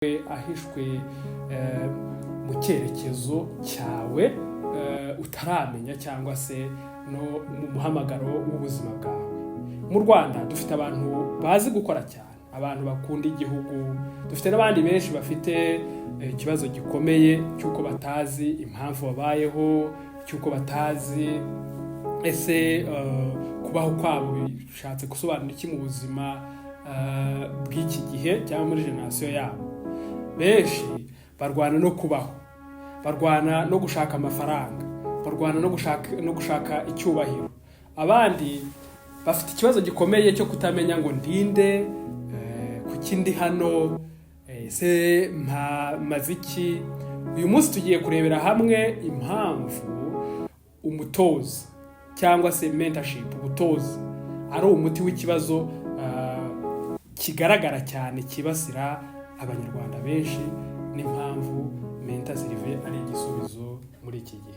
ahishwe mu cyerekezo cyawe utaramenya cyangwa se no mu muhamagaro w'ubuzima bwawe. Mu Rwanda dufite abantu bazi gukora cyane, abantu bakunda igihugu, dufite n'abandi benshi bafite ikibazo gikomeye cy'uko batazi impamvu babayeho, cy'uko batazi ese kubaho kwabo bishatse gusobanura iki mu buzima bw'iki gihe cyangwa muri generasiyo yabo. Benshi barwana no kubaho, barwana no gushaka amafaranga, barwana no gushaka icyubahiro. Abandi bafite ikibazo gikomeye cyo kutamenya ngo ndinde, kuki ndi hano, ese maze iki. Uyu munsi tugiye kurebera hamwe impamvu umutoza cyangwa se mentorship, ubutoza ari umuti w'ikibazo kigaragara cyane kibasira abanyarwanda benshi, n'impamvu mentor Sylvain ari igisubizo muri iki gihe.